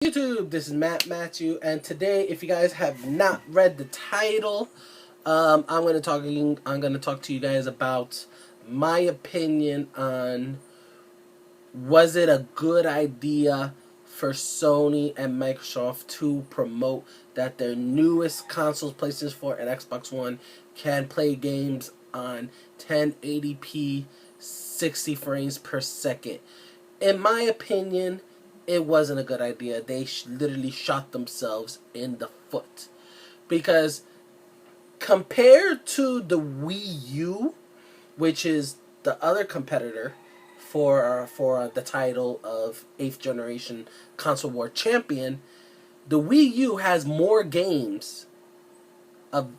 YouTube, this is Matthew, and today, if you guys have not read the title, I'm gonna talk to you guys about my opinion on was it a good idea for Sony and Microsoft to promote that their newest consoles, PlayStation 4 and Xbox One, can play games on 1080p 60 frames per second. In my opinion, it wasn't a good idea. They literally shot themselves in the foot. Because compared to the Wii U, which is the other competitor for the title of 8th generation console war champion, the Wii U has more games than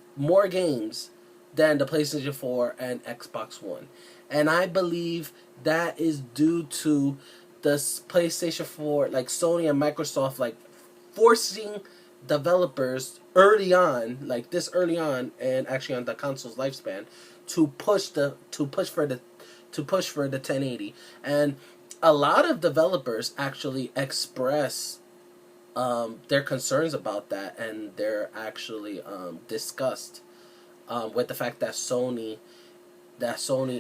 the PlayStation 4 and Xbox One. And I believe that is due to the PlayStation 4, like Sony and Microsoft, like forcing developers early on, and actually on the console's lifespan, to push for the 1080. And a lot of developers actually express their concerns about that, and they're actually disgust with the fact that Sony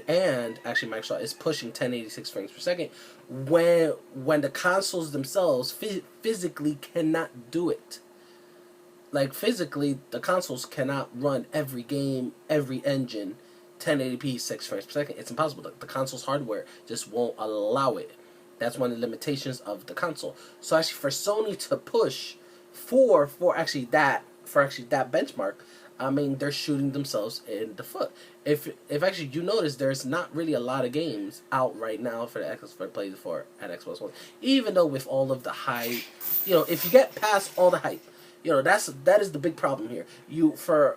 and actually Microsoft is pushing 1086 frames per second when the consoles themselves physically cannot do it. Like, physically, the consoles cannot run every game, every engine 1080p 6 frames per second. It's impossible. The console's hardware just won't allow it. That's one of the limitations of the console. So actually, for Sony to push for that benchmark, I mean, they're shooting themselves in the foot. If actually you notice, there's not really a lot of games out right now for the PlayStation 4 and Xbox One. Even though with all of the hype, if you get past all the hype, that is the big problem here. For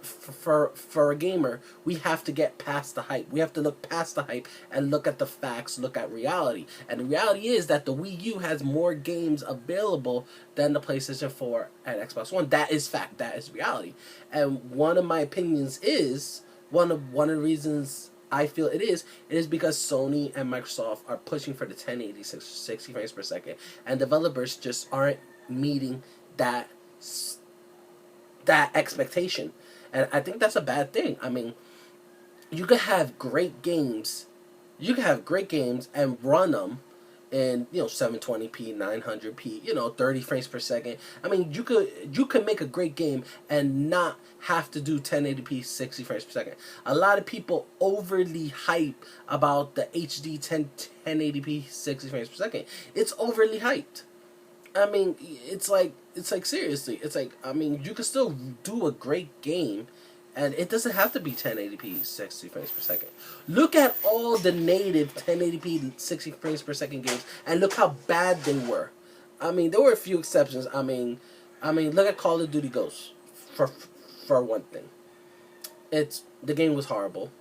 a gamer, we have to get past the hype. We have to look past the hype and look at the facts, look at reality. And the reality is that the Wii U has more games available than the PlayStation 4 and Xbox One. That is fact. That is reality. And one of my opinions is one of the reasons I feel it is because Sony and Microsoft are pushing for the 1080 60 frames per second, and developers just aren't meeting that expectation. And I think that's a bad thing. I mean, you could have great games and run them in 720p 900p 30 frames per second. I mean, you could make a great game and not have to do 1080p 60 frames per second. A lot of people overly hype about the HD 1080p 60 frames per second. It's overly hyped. I mean, it's like seriously, I mean, you can still do a great game, and it doesn't have to be 1080p 60 frames per second. Look at all the native 1080p 60 frames per second games, and look how bad they were. I mean, there were a few exceptions. I mean, look at Call of Duty Ghosts for one thing. The game was horrible.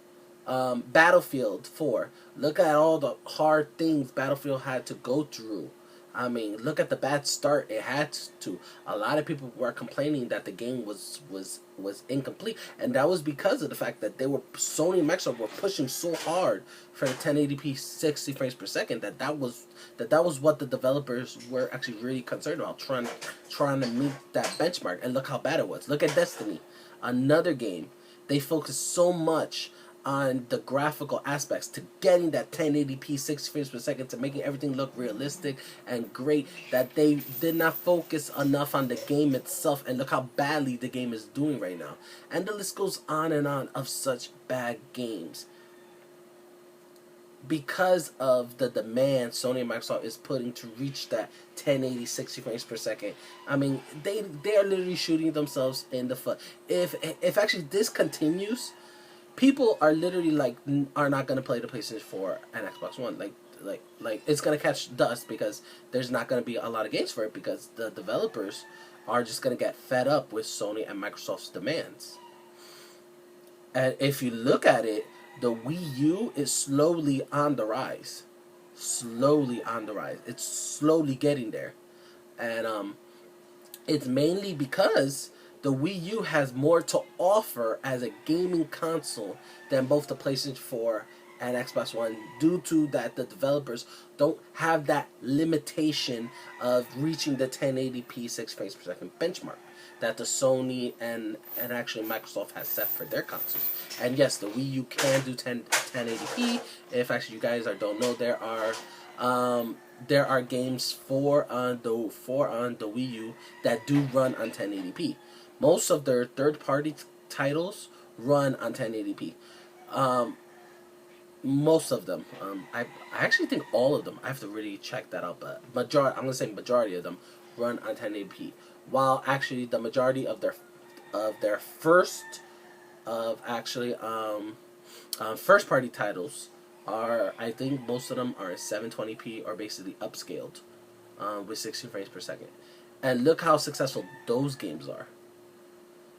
Battlefield 4. Look at all the hard things Battlefield had to go through. I mean, look at the bad start it had to. A lot of people were complaining that the game was incomplete, and that was because of the fact that Sony and Microsoft were pushing so hard for the 1080p 60 frames per second that was what the developers were actually really concerned about, trying to meet that benchmark. And look how bad it was. Look at Destiny, another game. They focused so much on the graphical aspects, to getting that 1080p 60 frames per second, to making everything look realistic and great, that they did not focus enough on the game itself. And look how badly the game is doing right now. And the list goes on and on of such bad games, because of the demand Sony and Microsoft is putting to reach that 1080 60 frames per second. I mean, they are literally shooting themselves in the foot. If actually this continues, people are literally are not gonna play the PlayStation 4 and Xbox One. Like it's gonna catch dust, because there's not gonna be a lot of games for it, because the developers are just gonna get fed up with Sony and Microsoft's demands. And if you look at it, the Wii U is slowly on the rise. It's slowly getting there, and it's mainly because the Wii U has more to offer as a gaming console than both the PlayStation 4 and Xbox One due to that the developers don't have that limitation of reaching the 1080p 6 frames per second benchmark that the Sony and actually Microsoft has set for their consoles. And yes, the Wii U can do 1080p. If actually you guys don't know, there are games for on the Wii U that do run on 1080p. Most of their third-party titles run on 1080p. Most of them. I actually think all of them. I have to really check that out, but I'm gonna say majority of them run on 1080p. While actually the majority of their first party titles are, I think most of them are 720p or basically upscaled with 16 frames per second. And look how successful those games are.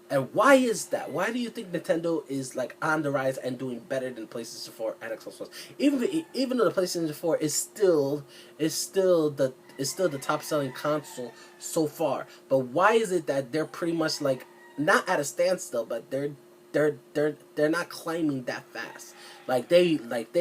And why is that? Why do you think Nintendo is like on the rise and doing better than PlayStation 4 and Xbox One? Even though the PlayStation 4 is still the top selling console so far, but why is it that they're pretty much like not at a standstill, but they're not climbing that fast? Like they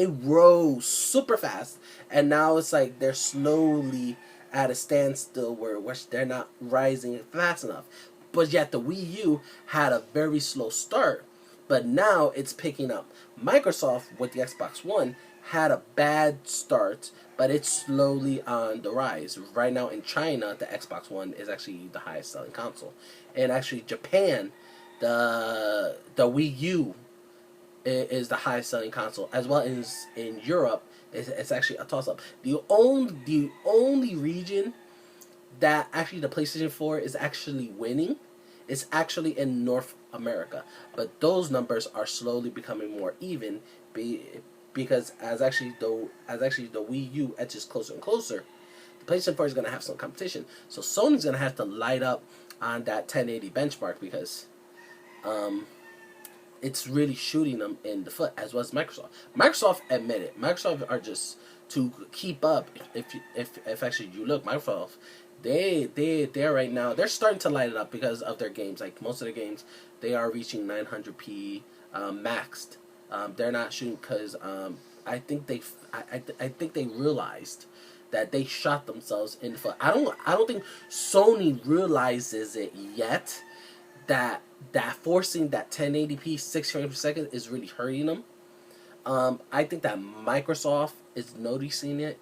rose super fast, and now it's like they're slowly at a standstill where they're not rising fast enough. But yet the Wii U had a very slow start, but now it's picking up. Microsoft with the Xbox One had a bad start, but it's slowly on the rise. Right now in China, the Xbox One is actually the highest selling console. And actually Japan, the Wii U is the highest selling console, as well as in Europe. It's actually a toss-up. The only region that actually the PlayStation 4 is actually winning is actually in North America. But those numbers are slowly becoming more even because as actually the Wii U edges closer and closer, the PlayStation 4 is going to have some competition. So Sony's going to have to light up on that 1080 benchmark because it's really shooting them in the foot, as well as Microsoft. Microsoft admitted. Microsoft are just to keep up. If actually you look, Microsoft, they're right now, they're starting to light it up because of their games. Like most of the games, they are reaching 900p maxed. They're not shooting because I think they realized that they shot themselves in the foot. I don't think Sony realizes it yet that forcing that 1080p 6 frames per second is really hurting them. I think that Microsoft is noticing it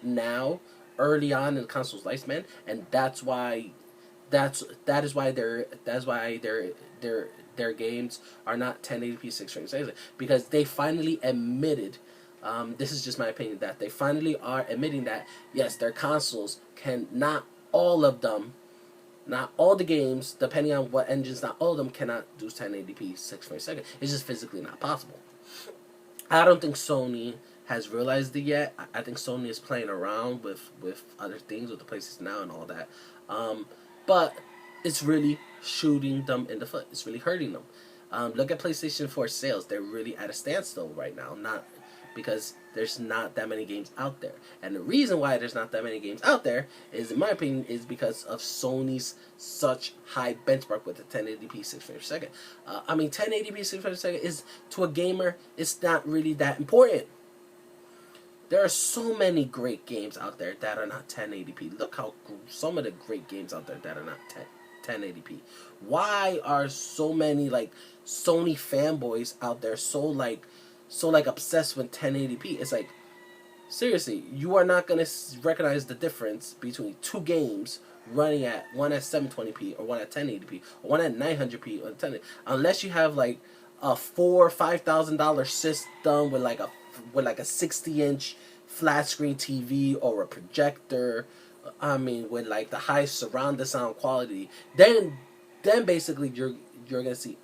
now, early on in the console's lifespan, and that's why their games are not 1080p 6 frames per second, because they finally admitted. This is just my opinion, that they finally are admitting that yes, their consoles can not all of them. Not all the games, depending on what engines, not all of them cannot do 1080p 6 frames per second. It's just physically not possible. I don't think Sony has realized it yet. I think Sony is playing around with other things, with the PlayStation Now and all that. But it's really shooting them in the foot. It's really hurting them. Look at PlayStation 4 sales. They're really at a standstill right now. Not because there's not that many games out there. And the reason why there's not that many games out there is, in my opinion, is because of Sony's such high benchmark with the 1080p 6 frames per second. 1080p 6 frames per second is, to a gamer, it's not really that important. There are so many great games out there that are not 1080p. Look how some of the great games out there that are not 1080p. Why are so many like Sony fanboys out there so obsessed with 1080p? It's like, seriously, you are not gonna recognize the difference between two games running at one at 720p or one at 1080p or one at 900p or 1080p, unless you have like a $4,000 or $5,000 system with like a 60-inch flat screen TV or a projector. With like the high surround sound quality, then basically you're gonna see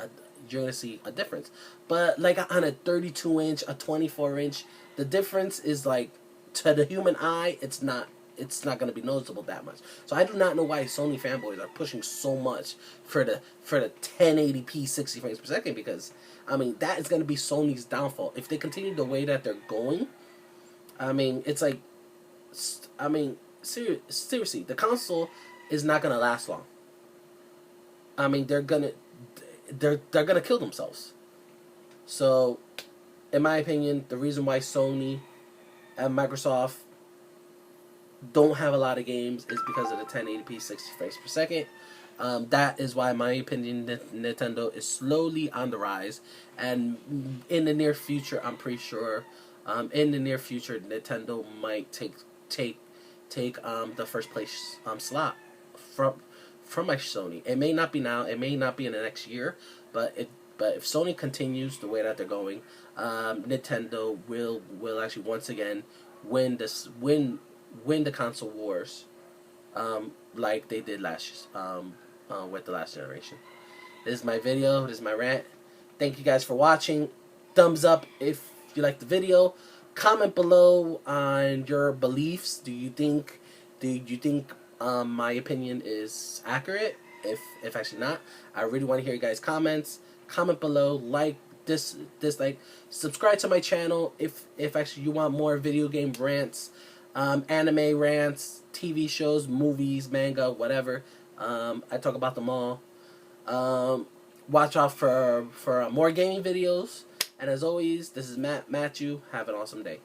a difference. But like on a 32-inch, a 24-inch, the difference is like, to the human eye, it's not going to be noticeable that much. So I do not know why Sony fanboys are pushing so much for the 1080p 60 frames per second, because that is going to be Sony's downfall if they continue the way that they're going. It's like, seriously, the console is not going to last long. They're gonna kill themselves. So in my opinion, the reason why Sony and Microsoft don't have a lot of games is because of the 1080p 60 frames per second. That is why, in my opinion, Nintendo is slowly on the rise, and in the near future, I'm pretty sure, in the near future, Nintendo might take the first place slot from my Sony. It may not be now, it may not be in the next year, but if Sony continues the way that they're going, Nintendo will actually once again win the console wars, like they did with the last generation. This is my video. This is my rant. Thank you guys for watching. Thumbs up if you like the video. Comment below on your beliefs. Do you think my opinion is accurate? If actually not, I really want to hear you guys' comments. Comment below. Like, dislike. Subscribe to my channel if actually you want more video game rants, anime rants, TV shows, movies, manga, whatever. I talk about them all. Watch out for more gaming videos. And as always, this is Matthew. Have an awesome day.